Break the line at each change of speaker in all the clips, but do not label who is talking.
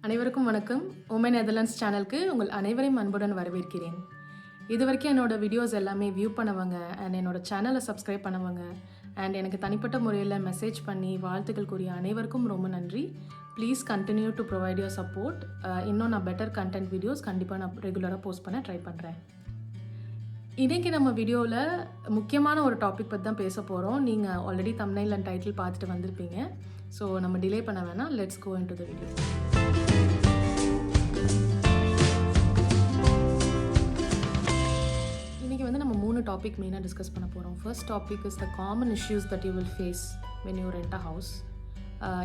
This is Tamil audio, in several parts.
அனைவருக்கும் வணக்கம். உமன் நெதர்லாண்ட்ஸ் சேனலுக்கு உங்கள் அனைவரையும் அன்புடன் வரவேற்கிறேன். இது வரைக்கும் என்னோட வீடியோஸ் எல்லாமே வியூ பண்ணவங்க அண்ட் என்னோட சேனலை சப்ஸ்கிரைப் பண்ணவங்க அண்ட் எனக்கு தனிப்பட்ட முறையில் மெசேஜ் பண்ணி வாழ்த்துக்கள் கூறிய அனைவருக்கும் ரொம்ப நன்றி. Please continue to provide your support. இன்னும் நான் பெட்டர் கண்டென்ட் வீடியோஸ் கண்டிப்பாக நான் ரெகுலராக போஸ்ட் பண்ண ட்ரை பண்ணுறேன். இன்றைக்கி நம்ம வீடியோவில் முக்கியமான ஒரு டாபிக் பற்றி தான் பேச போகிறோம். நீங்கள் ஆல்ரெடி தம்ப்நெயில் அண்ட் டைட்டில் பார்த்துட்டு வந்திருப்பீங்க. ஸோ நம்ம டிலே பண்ண வேணாம், let's go into the video. இன்றைக்கி வந்து நம்ம 3 டாபிக் மெயினாக டிஸ்கஸ் பண்ண போகிறோம். First topic is the common issues that you will face when you rent a house.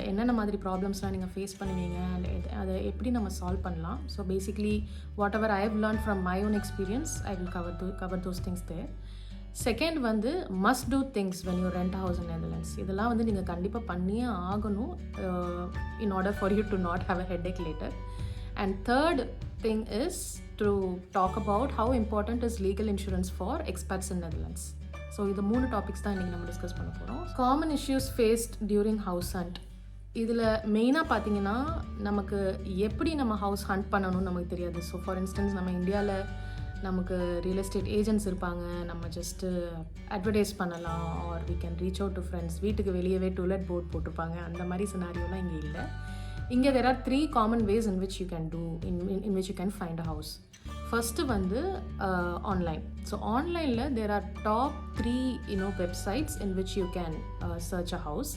என்னென்ன மாதிரி ப்ராப்ளம்ஸ்லாம் நீங்கள் ஃபேஸ் பண்ணுவீங்க அண்ட் அதை எப்படி நம்ம சால்வ் பண்ணலாம். So basically whatever I have learn from my own experience I will cover those things there. Second வந்து must do things when you rent house in Netherlands. இதெல்லாம் வந்து நீங்கள் கண்டிப்பாக பண்ணியே ஆகணும் in order for you to not have a headache later. And third thing is to talk about how important is legal insurance for expats in Netherlands. So இது 3 டாபிக்ஸ் தான் இன்றைக்கி நம்ம டிஸ்கஸ் பண்ண போகிறோம். Common issues faced during house hunt. இதில் மெயினாக பார்த்தீங்கன்னா நமக்கு எப்படி நம்ம ஹவுஸ் ஹண்ட் பண்ணணும்னு நமக்கு தெரியாது. ஸோ ஃபார் இன்ஸ்டன்ஸ் நம்ம இந்தியாவில் நமக்கு ரியல் எஸ்டேட் ஏஜென்ட்ஸ் இருப்பாங்க, நம்ம ஜஸ்ட்டு அட்வர்டைஸ் பண்ணலாம் or we can reach out to friends. வீட்டுக்கு வெளியவே டூலெட் போர்ட் போட்டிருப்பாங்க, அந்த மாதிரி சினாரியோலாம் இங்கே இல்லை. இங்கே there are 3 common ways in which you can do in which you can find a house. First வந்து online. So onlineல there are top 3 websites in which you can search a house.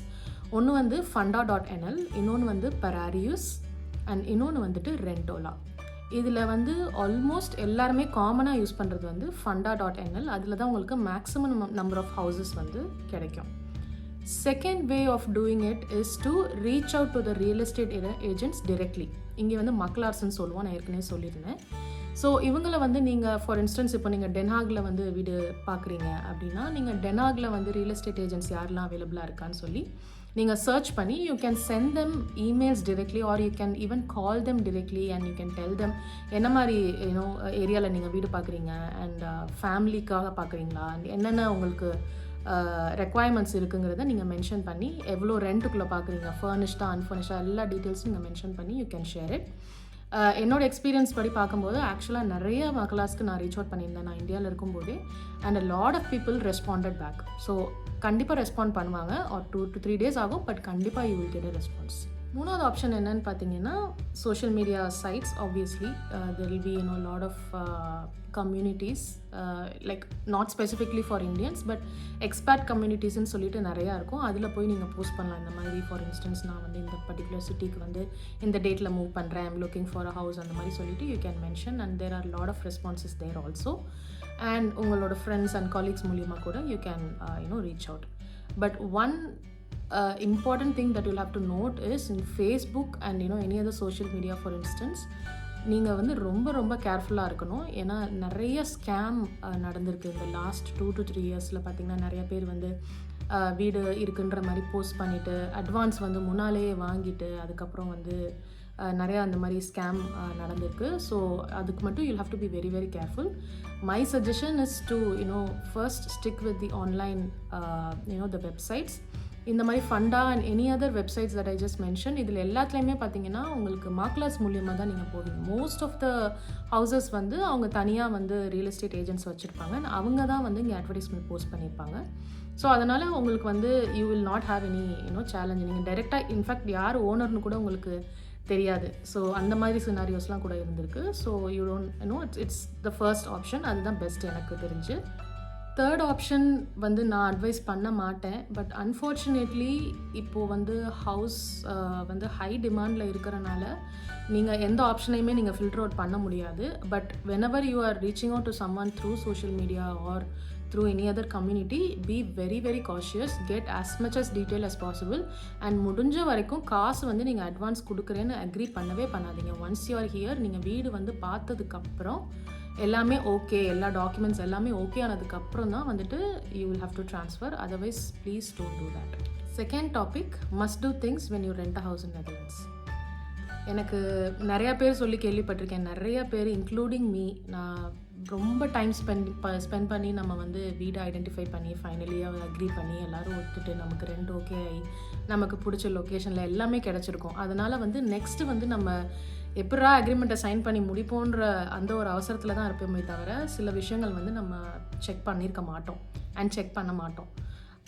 ஒன்று வந்து funda.nl, இன்னொன்று வந்து Pararius அண்ட் இன்னொன்று வந்துட்டு Rentola. இதில் வந்து ஆல்மோஸ்ட் எல்லாருமே காமனாக யூஸ் பண்ணுறது வந்து funda.nl. அதில் தான் உங்களுக்கு மேக்ஸிமம் நம்பர் ஆஃப் ஹவுசஸ் வந்து கிடைக்கும். Second way of doing it is to reach out to the real estate agents directly. இங்கே வந்து மக்களார்ஸ்ன்னு சொல்லுவோம், நான் ஏற்கனவே சொல்லியிருந்தேன். ஸோ இவங்களை வந்து நீங்கள் ஃபார் இன்ஸ்டன்ஸ் இப்போ நீங்கள் டென்ஹாகில் வந்து வீடு பார்க்குறீங்க அப்படின்னா நீங்கள் டென்ஹாகில் வந்து ரியல் எஸ்டேட் ஏஜென்ட்ஸ் யாரெல்லாம் அவைலபிளாக இருக்கான்னு சொல்லி நீங்கள் சர்ச் பண்ணி you can send them emails directly or you can even call them directly and you can tell them என்ன மாதிரி ஏரியாவில் நீங்கள் வீடு பார்க்குறீங்க அண்ட் ஃபேமிலிக்காக பார்க்குறீங்களா அண்ட் என்னென்ன உங்களுக்கு ரெக்குவயர்மெண்ட்ஸ் இருக்குங்கிறத நீங்கள் மென்ஷன் பண்ணி எவ்வளோ ரெண்ட்டுக்குள்ளே பார்க்குறீங்க, ஃபர்னிஷ்டாக அன்ஃபர்னிஷ்டாக எல்லா டீட்டெயில்ஸும் நீங்கள் மென்ஷன் பண்ணி யூ கேன் ஷேர் இட். என்னோட எக்ஸ்பீரியன்ஸ் படி பார்க்கும்போது ஆக்சுவலாக நிறைய மக்களாஸ்க்கு நான் ரீச் அவுட் பண்ணியிருந்தேன் நான் இந்தியாவில் இருக்கும்போதே. And a lot of people responded back. So கண்டிப்பாக ரெஸ்பாண்ட் பண்ணுவாங்க. ஒரு 2 to 3 days ஆகும், பட் கண்டிப்பாக you will get a response. மூணாவது ஆப்ஷன் என்னன்னு பார்த்தீங்கன்னா social media sides. Obviously there will be lot of communities like not specifically for Indians but expat communitiesன்னு சொல்லிட்டு நிறையா இருக்கும். அதில் போய் நீங்கள் போஸ்ட் பண்ணலாம் இந்த மாதிரி. ஃபார் இன்ஸ்டன்ஸ் நான் வந்து இந்த பர்டிகுலர் சிட்டிக்கு வந்து இந்த டேட்டில் மூவ் பண்ணுறேன், I'm looking for a house, அந்த மாதிரி சொல்லிட்டு you can mention and there are lot of responses there also. And உங்களோட ஃப்ரெண்ட்ஸ் அண்ட் காலீக்ஸ் மூலியமாக கூட you can reach out. But one important thing that you'll have to note is in Facebook and any other social media for instance, நீங்கள் வந்து ரொம்ப ரொம்ப கேர்ஃபுல்லாக இருக்கணும். ஏன்னா நிறைய ஸ்கேம் நடந்திருக்கு இந்த லாஸ்ட் 2 to 3 இயர்ஸில். பார்த்திங்கன்னா நிறைய பேர் வந்து வீடு இருக்குன்ற மாதிரி போஸ்ட் பண்ணிவிட்டு அட்வான்ஸ் வந்து முன்னாலேயே வாங்கிட்டு அதுக்கப்புறம் வந்து நிறையா அந்த மாதிரி ஸ்கேம் நடந்திருக்கு. ஸோ அதுக்கு மட்டும் you'll have to be very very careful. My suggestion is to first stick with the online the websites. இந்த மாதிரி Funda and any other websites that I just mention. இதில் எல்லாத்துலேயுமே பார்த்தீங்கன்னா உங்களுக்கு மார்க்லாஸ் மூலியமாக தான் நீங்கள் போவீங்க. மோஸ்ட் ஆஃப் த ஹவுசஸ் வந்து அவங்க தனியாக வந்து ரியல் எஸ்டேட் ஏஜென்ட்ஸ் வச்சுருப்பாங்க, அவங்க தான் வந்து இங்கே அட்வர்டைஸ்மெண்ட் போஸ்ட் பண்ணியிருப்பாங்க. ஸோ அதனால் உங்களுக்கு வந்து you will not have any challenge. நீங்கள் டைரெக்டாக இன்ஃபேக்ட் யார் ஓனர்னு கூட உங்களுக்கு தெரியாது. ஸோ அந்த மாதிரி சினாரியோஸ்லாம் கூட இருந்திருக்கு. So you don't it's the first option, அதுதான் பெஸ்ட் எனக்கு தெரிஞ்சு. தேர்ட் ஆப்ஷன் வந்து நான் அட்வைஸ் பண்ண மாட்டேன். பட் அன்ஃபார்ச்சுனேட்லி இப்போது வந்து ஹவுஸ் வந்து ஹை டிமாண்டில் இருக்கிறனால நீங்கள் எந்த ஆப்ஷனையுமே நீங்கள் ஃபில்டர் அவுட் பண்ண முடியாது. But whenever you are reaching out to someone through social media or through any other community, be very very cautious, get as much as detail as possible and முடிஞ்ச வரைக்கும் காசு வந்து நீங்கள் அட்வான்ஸ் கொடுக்குறேன்னு அக்ரி பண்ணவே பண்ணாதீங்க. ஒன்ஸ் யூ ஆர் ஹியர், நீங்கள் வீடு வந்து பார்த்ததுக்கப்புறம் எல்லாமே ஓகே, எல்லா டாக்குமெண்ட்ஸ் எல்லாமே ஓகே ஆனதுக்கப்புறம் தான் வந்துட்டு you will have to transfer. Otherwise please don't do that. Second topic must do things when you rent a house in Netherlands. எனக்கு நிறையா பேர் சொல்லி கேள்விப்பட்டிருக்கேன். நிறைய பேர் இன்க்ளூடிங் மீ, நான் ரொம்ப டைம் ஸ்பெண்ட் பண்ணி நம்ம வந்து வீடை ஐடென்டிஃபை பண்ணி ஃபைனலியாக அக்ரி பண்ணி எல்லோரும் ஒத்துட்டு நமக்கு ரெண்ட் ஓகே ஆகி நமக்கு பிடிச்ச லொக்கேஷனில் எல்லாமே கிடச்சிருக்கும். அதனால் வந்து நெக்ஸ்ட்டு வந்து நம்ம எப்படா அக்ரிமெண்ட்டை சைன் பண்ணி முடிப்போன்ற அந்த ஒரு அவசரத்தில் தான் இருப்போமே தவிர சில விஷயங்கள் வந்து நம்ம செக் பண்ணியிருக்க மாட்டோம் அண்ட் செக் பண்ண மாட்டோம்.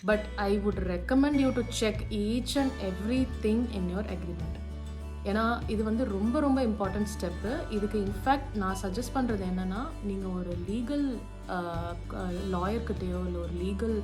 But I would recommend you to check each and every thing in your agreement. ஏன்னா இது வந்து ரொம்ப ரொம்ப இம்பார்ட்டண்ட் ஸ்டெப்பு. இதுக்கு இன்ஃபேக்ட் நான் சஜஸ்ட் பண்ணுறது என்னென்னா, நீங்கள் ஒரு லீகல் லாயர்கிட்டையோ இல்லை ஒரு லீகல்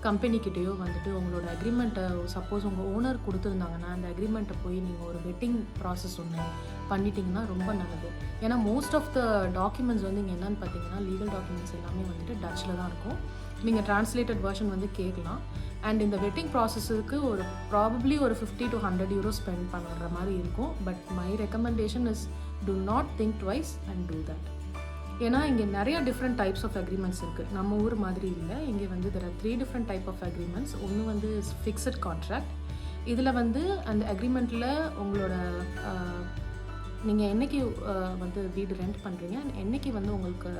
கம்பெனிக்கிட்டேயோ வந்துட்டு உங்களோட அக்ரிமெண்ட்டை சப்போஸ் உங்கள் ஓனர் கொடுத்துருந்தாங்கன்னா அந்த அக்ரிமெண்ட்டை போய் நீங்கள் ஒரு வெட்டிங் ப்ராசஸ் ஒன்று பண்ணிட்டீங்கன்னா ரொம்ப நல்லது. ஏன்னா மோஸ்ட் ஆஃப் த டாக்குமெண்ட்ஸ் வந்து இங்கே என்னென்னு பார்த்தீங்கன்னா லீகல் டாக்குமெண்ட்ஸ் எல்லாமே வந்துட்டு டச்சில் தான் இருக்கும். நீங்கள் ட்ரான்ஸ்லேட்டட் வெர்ஷன் வந்து கேட்கலாம். அண்ட் இந்த வெட்டிங் ப்ராசஸுக்கு ஒரு ப்ராபப்ளி ஒரு 50 to 100 euros ஸ்பெண்ட் பண்ணுற மாதிரி இருக்கும். But my recommendation is do not think twice and do that. ஏன்னா இங்கே நிறைய டிஃப்ரெண்ட் டைப்ஸ் ஆஃப் அக்ரிமெண்ட்ஸ் இருக்குது. நம்ம ஊர் மாதிரி இல்லை. இங்கே வந்து there are 3 different type of agreements. ஒன்று வந்து ஃபிக்ஸட் கான்ட்ராக்ட். இதில் வந்து அந்த அக்ரிமெண்ட்டில் உங்களோட நீங்கள் என்றைக்கு வந்து வீடு ரெண்ட் பண்ணுறீங்க அண்ட் என்றைக்கு வந்து உங்களுக்கு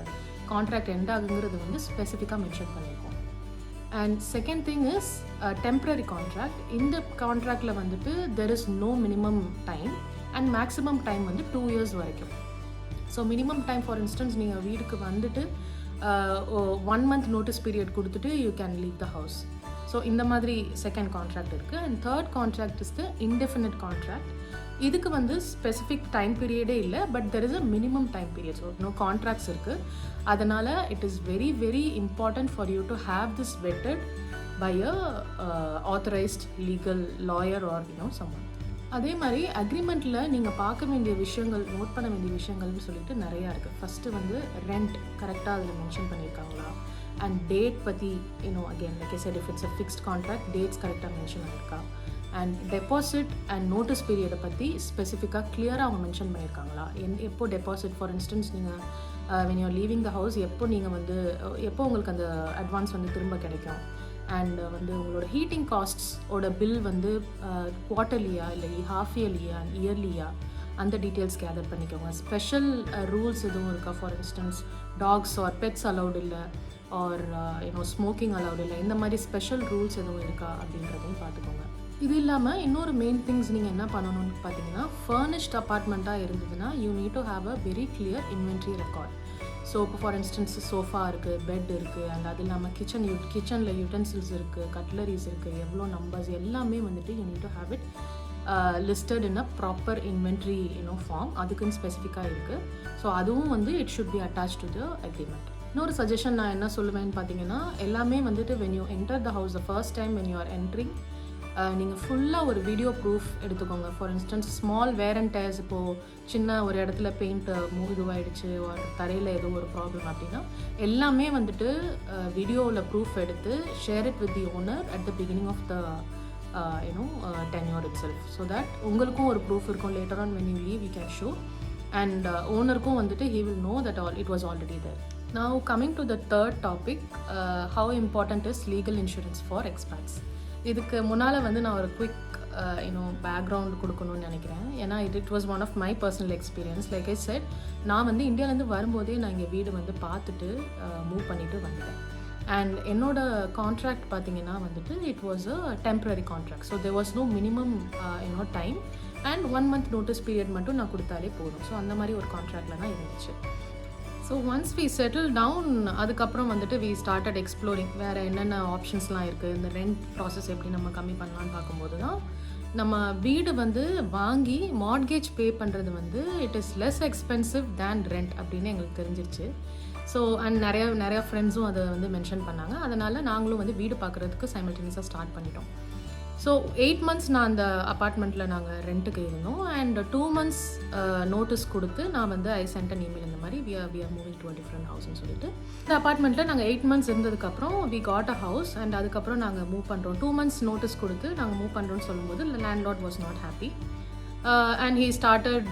கான்ட்ராக்ட் எண்ட் ஆகுங்கிறது வந்து ஸ்பெசிஃபிக்காக மென்ஷன் பண்ணியிருக்கோம். And second thing is temporary contract. இந்த கான்ட்ராக்டில் வந்துட்டு there is no minimum time and maximum time வந்து 2 years வரைக்கும். So minimum time for instance நீங்கள் வீட்டுக்கு வந்துட்டு 1 month நோட்டீஸ் பீரியட் கொடுத்துட்டு you can leave the house. So இந்த மாதிரி செகண்ட் கான்ட்ராக்ட் இருக்குது. And third contract is the indefinite contract. இதுக்கு வந்து ஸ்பெசிஃபிக் டைம் பீரியடே இல்லை, but there is a minimum time period. So no contracts இருக்குது. அதனால் it is very very important for you to have this vetted by a authorised legal lawyer or someone. அதே மாதிரி அக்ரிமெண்ட்டில் நீங்கள் பார்க்க வேண்டிய விஷயங்கள், நோட் பண்ண வேண்டிய விஷயங்கள்னு சொல்லிட்டு நிறையா இருக்குது. ஃபஸ்ட்டு வந்து ரெண்ட் கரெக்டாக அதில் மென்ஷன் பண்ணியிருக்காங்களா, அண்ட் டேட் பற்றி again like I said if it's a fixed contract dates கரெக்டாக மென்ஷன் ஆகிருக்கா, அண்ட் டெபாசிட் அண்ட் நோட்டீஸ் பீரியடை பற்றி ஸ்பெசிஃபிக்காக கிளியராக அவங்க மென்ஷன் பண்ணியிருக்காங்களா. எப்போ டெபாசிட் ஃபார் இன்ஸ்டன்ஸ் நீங்கள் when you are leaving the house எப்போ நீங்கள் வந்து எப்போ உங்களுக்கு அந்த அட்வான்ஸ் வந்து திரும்ப கிடைக்கும், அண்ட் வந்து உங்களோட ஹீட்டிங் காஸ்ட்ஸோட பில் வந்து குவார்ட்டர்லியா இல்லை ஹாஃப் இயர்லியா இயர்லியா அந்த டீட்டெயில்ஸ் கேதர் பண்ணிக்கோங்க. ஸ்பெஷல் ரூல்ஸ் எதுவும் இருக்கா, for instance dogs or pets allowed இல்லை ஆர் ஸ்மோக்கிங் அலவுட் இல்லை, இந்த மாதிரி ஸ்பெஷல் ரூல்ஸ் எதுவும் இருக்கா அப்படின்றதையும் பார்த்துக்கோங்க. இது இல்லாமல் இன்னொரு மெயின் திங்ஸ் நீங்கள் என்ன பண்ணணும்னு பார்த்தீங்கன்னா, ஃபர்னிஷ்ட் அப்பார்ட்மெண்ட்டாக இருந்ததுன்னா you need to have a very clear inventory record. So இப்போ ஃபார் இன்ஸ்டன்ஸ் சோஃபா இருக்குது, பெட் இருக்குது, அண்ட் அது இல்லாமல் கிச்சனில் யூட்டென்சில்ஸ் இருக்குது, கட்லரிஸ் இருக்குது, எவ்வளோ நம்பர்ஸ் எல்லாமே வந்துட்டு you need to have it listed in a proper inventory form. அதுக்குன்னு ஸ்பெசிஃபிக்காக இருக்குது. ஸோ அதுவும் வந்து it should be attach to the agreement. இன்னொரு சஜஷன் நான் என்ன சொல்லுவேன்னு பார்த்தீங்கன்னா, எல்லாமே வந்துட்டு when you enter the house the first time when you are entering, நீங்கள் ஃபுல்லாக ஒரு வீடியோ ப்ரூஃப் எடுத்துக்கோங்க. For instance small wear and tears, இப்போது சின்ன ஒரு இடத்துல பெயிண்ட்டு இதுவாகிடுச்சு, ஒரு தரையில் ஏதோ ஒரு ப்ராப்ளம் அப்படின்னா எல்லாமே வந்துட்டு வீடியோவில் ப்ரூஃப் எடுத்து share it with the owner at the beginning of the tenure itself, so that உங்களுக்கும் ஒரு ப்ரூஃப் இருக்கும். later on when you leave you can show, and ஓனருக்கும் வந்துட்டு he will know that it was already there. Now coming to the third topic, how important is legal insurance for expats. இதுக்கு முன்னால் வந்து நான் ஒரு குவிக் பேக்ரவுண்ட் கொடுக்கணும்னு நினைக்கிறேன். ஏன்னா it was one of my personal experience. Like I said, நான் வந்து இந்தியாவிலேருந்து வரும்போதே நான் இங்கே வீடு வந்து பார்த்துட்டு மூவ் பண்ணிவிட்டு வந்துட்டேன். அண்ட் என்னோட கான்ட்ராக்ட் பார்த்தீங்கன்னா வந்துட்டு it was a temporary contract. So there was no minimum time and 1 month notice period மட்டும் நான் கொடுத்தாலே போதும். ஸோ அந்த மாதிரி ஒரு கான்ட்ராக்டில் தான் இருந்துச்சு. So once we settle down, அதுக்கப்புறம் வந்துட்டு வி ஸ்டார்டட் எக்ஸ்ப்ளோரிங் வேறு என்னென்ன ஆப்ஷன்ஸ்லாம் இருக்குது, இந்த ரெண்ட் ப்ராசஸ் எப்படி நம்ம கம்மி பண்ணலான்னு பார்க்கும்போது தான் நம்ம வீடு வந்து வாங்கி மார்ட்கேஜ் பே பண்ணுறது வந்து it is less expensive than rent அப்படின்னு எங்களுக்கு தெரிஞ்சிருச்சு. ஸோ அண்ட் நிறையா ஃப்ரெண்ட்ஸும் அதை வந்து மென்ஷன் பண்ணாங்க. அதனால் நாங்களும் வந்து வீடு பார்க்குறதுக்கு சைமல்டேனியஸாக ஸ்டார்ட் பண்ணிட்டோம். ஸோ 8 months நான் அந்த அப்பார்ட்மெண்ட்டில் நாங்கள் ரெண்ட்டுக்கு இருந்தோம். அண்ட் 2 months நோட்டீஸ் கொடுத்து நான் வந்து ஐ சென்ட் அன் இமெயில் இந்த மாதிரி we are moving to a different houseன்னு சொல்லிட்டு இந்த அப்பார்ட்மெண்ட்டில் நாங்கள் 8 months இருந்ததுக்கப்புறம் we got a house, and அதுக்கப்புறம் நாங்கள் மூவ் பண்ணுறோம். 2 months நோட்டீஸ் கொடுத்து நாங்கள் மூவ் பண்ணுறோன்னு சொல்லும்போது landlord was not happy. And he started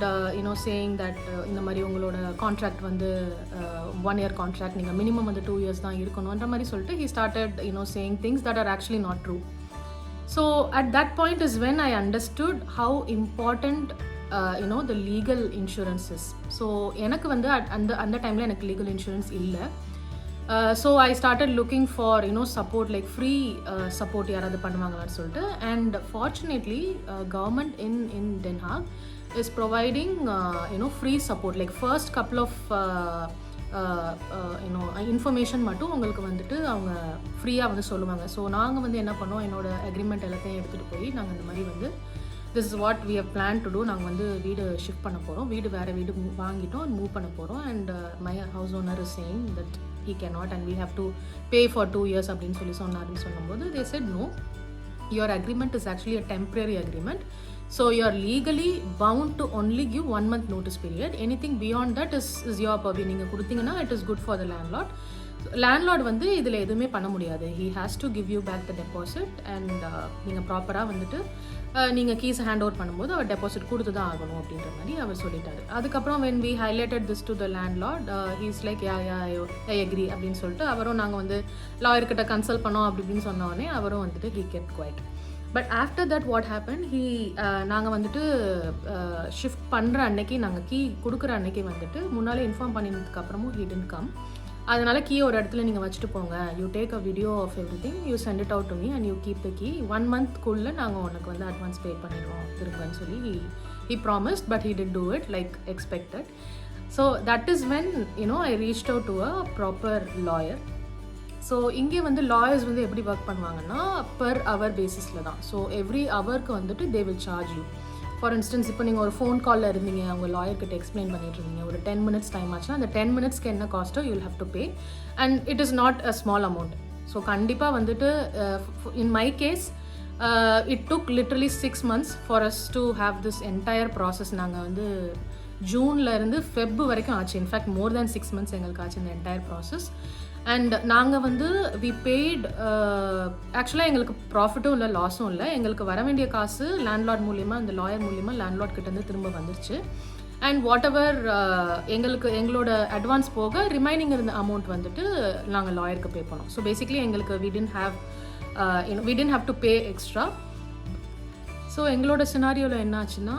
saying that இந்த மாதிரி உங்களோட கான்ட்ராக்ட் வந்து 1 year கான்ட்ராக்ட், நீங்கள் மினிமம் வந்து 2 years தான் இருக்கணுன்ற மாதிரி சொல்லிட்டு he started saying things that are actually not true. So at that point is when I understood how important you know the legal insurances. So எனக்கு வந்து அந்த டைமில் எனக்கு லீகல் இன்சூரன்ஸ் இல்லை. So I started looking for support, like free support யாராவது பண்ணுவாங்களான்னு சொல்லிட்டு. And fortunately government in Den Haag is providing free support, like first couple of information மட்டும் உங்களுக்கு வந்துட்டு அவங்க ஃப்ரீயாக வந்து சொல்லுவாங்க. ஸோ நாங்கள் வந்து என்ன பண்ணோம், என்னோடய அக்ரிமெண்ட் எல்லாத்தையும் எடுத்துகிட்டு போய் நாங்கள் இந்த மாதிரி வந்து this is what we have plan to do. நாங்கள் வந்து வீடு ஷிஃப்ட் பண்ண போகிறோம், வேறு வீடு வாங்கிட்டோம், மூவ் பண்ண போகிறோம். And my house owner is saying that he cannot and we have to pay for 2 years அப்படின்னு சொன்னாருன்னு சொல்லும்போது they said no, your agreement is actually a temporary agreement, so you are legally bound to only give 1 month notice period. Anything beyond that is your purview. நீங்கள் கொடுத்தீங்கன்னா it is good for the landlord. Landlord வந்து இதில் எதுவுமே பண்ண முடியாது. he has to give you back the deposit and நீங்கள் ப்ராப்பராக வந்துட்டு நீங்கள் கீஸை ஹேண்ட் ஓவர் பண்ணும்போது அவர் டெபாசிட் கொடுத்து தான் ஆகணும் அப்படின்ற மாதிரி அவர் சொல்லிட்டாரு. அதுக்கப்புறம் when we highlighted this to the landlord, he is like I agree அப்படின்னு சொல்லிட்டு அவரும் நாங்கள் வந்து லாயர்கிட்ட கன்சல்ட் பண்ணோம் அப்படின்னு சொன்னோடனே அவரும் வந்துட்டு he kept quiet. But after that what happen, நாங்கள் வந்துட்டு ஷிஃப்ட் பண்ணுற அன்னைக்கு, நாங்கள் கீ கொடுக்குற அன்னைக்கு வந்துட்டு முன்னாலே இன்ஃபார்ம் பண்ணினதுக்கு அப்புறமும் he didn't come. அதனால் கீ ஒரு இடத்துல நீங்கள் வச்சுட்டு போங்க, you take a video of everything, you send it out to me and you keep the key. 1 monthக்குள்ளே நாங்கள் உனக்கு வந்து அட்வான்ஸ் பே பண்ணிடுவோம் திரும்பன்னு சொல்லி he promised, but he didn't do it like expected. So that is when I reached out to a proper lawyer. So இங்கே வந்து லாயர்ஸ் வந்து எப்படி ஒர்க் பண்ணுவாங்கன்னா பர் ஹவர் பேசிஸில் தான். ஸோ எவ்ரி ஹவருக்கு வந்துட்டு they will charge you. For instance இப்போ நீங்கள் ஒரு ஃபோன் காலில் இருந்தீங்க, அவங்க லாயர்கிட்ட எக்ஸ்பிளைன் பண்ணிட்டு இருந்தீங்க, ஒரு 10 minutes டைம் ஆச்சுன்னா அந்த 10 minutesக்கு என்ன காஸ்ட்டோ you will have to pay and it is not a small amount. So கண்டிப்பாக வந்துட்டு in my case it took literally 6 months for us to have this entire process. நாங்கள் வந்து ஜூன்லேருந்து ஃபெப் வரைக்கும் ஆச்சு. இன்ஃபேக்ட் மோர் தேன் 6 months எங்களுக்கு ஆச்சு இந்த என்டையர் ப்ராசஸ். அண்ட் நாங்கள் வந்து வி பெய்ட், ஆக்சுவலாக எங்களுக்கு ப்ராஃபிட்டும் இல்லை லாஸும் இல்லை. எங்களுக்கு வர வேண்டிய காசு லேண்ட்லார்ட் மூலியமாக, இந்த லாயர் மூலியமாக லேண்ட்லார்ட் கிட்டேருந்து திரும்ப வந்துருச்சு. அண்ட் வாட் எவர் எங்களோட அட்வான்ஸ் போக ரிமைனிங் இருந்த அமௌண்ட் வந்துட்டு நாங்கள் லாயருக்கு பே பண்ணோம். ஸோ பேசிக்லி எங்களுக்கு we didn't have to pay extra. So எங்களோட சினாரியோவில் என்ன ஆச்சுன்னா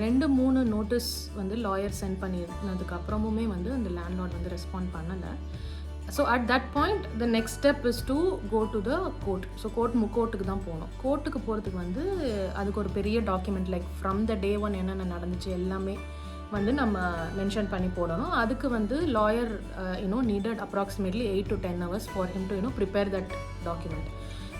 2-3 நோட்டீஸ் வந்து லாயர் சென்ட் பண்ணியிருந்ததுக்கு அப்புறமுமே வந்து அந்த லேண்ட்லார்ட் வந்து ரெஸ்பாண்ட் பண்ணலை. So at that point the next step is to go to the court. So கோர்ட்டுக்கு தான் போகணும். கோர்ட்டுக்கு போகிறதுக்கு வந்து அதுக்கு ஒரு பெரிய document, like from the day 1 என்னென்ன நடந்துச்சு எல்லாமே வந்து நம்ம மென்ஷன் பண்ணி போடணும். அதுக்கு வந்து lawyer needed approximately 8 to 10 hours for him to prepare that document.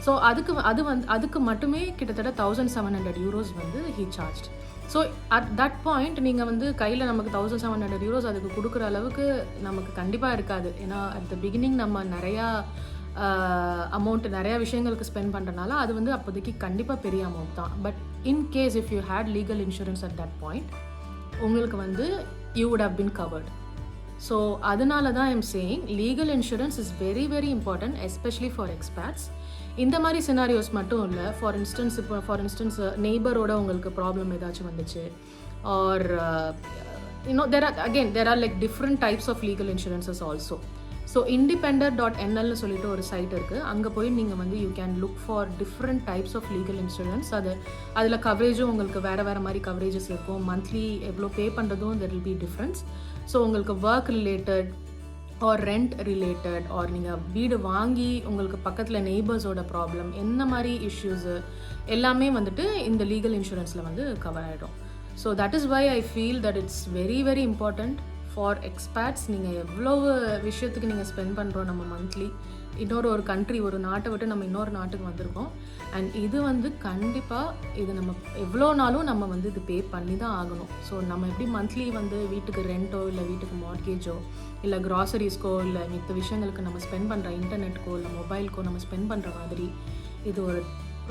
So அதுக்கு மட்டுமே கிட்டத்தட்ட 1,700 euros வந்து he charged. So at that point நீங்கள் வந்து கையில் நமக்கு 1,700 euros அதுக்கு கொடுக்குற அளவுக்கு நமக்கு கண்டிப்பாக இருக்காது. ஏன்னா அட் த பிகினிங் நம்ம நிறையா அமௌண்ட் நிறையா விஷயங்களுக்கு ஸ்பெண்ட் பண்ணுறனால அது வந்து அப்போதைக்கு கண்டிப்பாக பெரிய அமௌண்ட் தான். But in case if you had legal insurance at that point உங்களுக்கு வந்து you would have been covered. So அதனால தான் I'm saying legal insurance is very very important, especially for expats. இந்த மாதிரி சினாரியோஸ் மட்டும் இல்லை, ஃபார் இன்ஸ்டன்ஸ் நெய்பரோட உங்களுக்கு ப்ராப்ளம் ஏதாச்சும் வந்துச்சு, or there are like different types of legal insurances also. So independent.nl சொல்லிட்டு ஒரு சைட் இருக்குது. அங்கே போய் நீங்கள் வந்து you can look for different types of legal insurance. அதில் கவரேஜும் உங்களுக்கு வேறு மாதிரி கவரேஜஸ் இருக்கும். மந்த்லி எவ்வளோ பே பண்ணுறதும் there will be difference. So உங்களுக்கு work related or rent related, or நீங்கள் வீடு வாங்கி உங்களுக்கு பக்கத்தில் நெய்பர்ஸோட ப்ராப்ளம், என்ன மாதிரி இஷ்யூஸு எல்லாமே வந்துட்டு இந்த லீகல் இன்சூரன்ஸில் வந்து கவர் ஆகிடும். So that is why I feel that it's very very important for expats. நீங்கள் எவ்வளோ விஷயத்துக்கு நீங்கள் ஸ்பெண்ட் பண்ணுறோம் நம்ம மந்த்லி, ஒரு கண்ட்ரி, ஒரு நாட்டை விட்டு நம்ம இன்னொரு நாட்டுக்கு வந்திருக்கோம். அண்ட் இது வந்து கண்டிப்பாக இது நம்ம எவ்வளோ நாளும் நம்ம வந்து இது பே பண்ணி தான் ஆகணும். ஸோ நம்ம எப்படி மந்த்லி வந்து வீட்டுக்கு ரெண்ட்டோ இல்லை வீட்டுக்கு மார்கேஜோ இல்லை க்ராசரிஸ்க்கோ இல்லை மித்த விஷயங்களுக்கு நம்ம ஸ்பெண்ட் பண்ணுற இன்டர்நெட்டுக்கோ இல்லை மொபைலுக்கோ நம்ம ஸ்பெண்ட் பண்ணுற மாதிரி இது ஒரு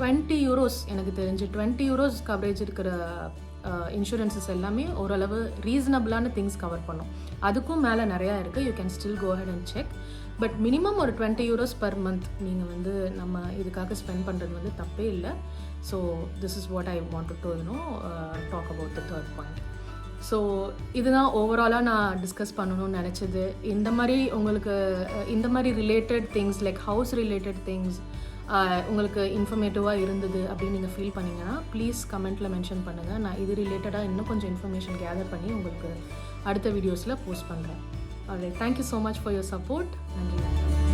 20 euros, எனக்கு தெரிஞ்சு 20 euros கவரேஜ் இருக்கிற இன்சூரன்ஸஸ் எல்லாமே ஓரளவு ரீசனபிளான திங்ஸ் கவர் பண்ணும். அதுக்கும் மேலே நிறையா இருக்குது. You can still go ahead and check. But minimum ஒரு 20 euros per month நீங்கள் வந்து நம்ம இதுக்காக ஸ்பெண்ட் பண்ணுறது வந்து தப்பே இல்லை. So this is what I want to talk about the third point. So இதுதான் ஓவராலாக நான் டிஸ்கஸ் பண்ணணும்னு நினச்சது. இந்த மாதிரி உங்களுக்கு இந்த மாதிரி related things like house related things, உங்களுக்கு இன்ஃபர்மேட்டிவாக இருந்தது அப்படின்னு நீங்கள் ஃபீல் பண்ணிங்கன்னா ப்ளீஸ் கமெண்ட்டில் மென்ஷன் பண்ணுங்கள். நான் இது ரிலேட்டடாக இன்னும் கொஞ்சம் இன்ஃபர்மேஷன் கேதர் பண்ணி உங்களுக்கு அடுத்த வீடியோஸில் போஸ்ட் பண்ணுறேன். Alright, thank you so much for your support. நன்றி.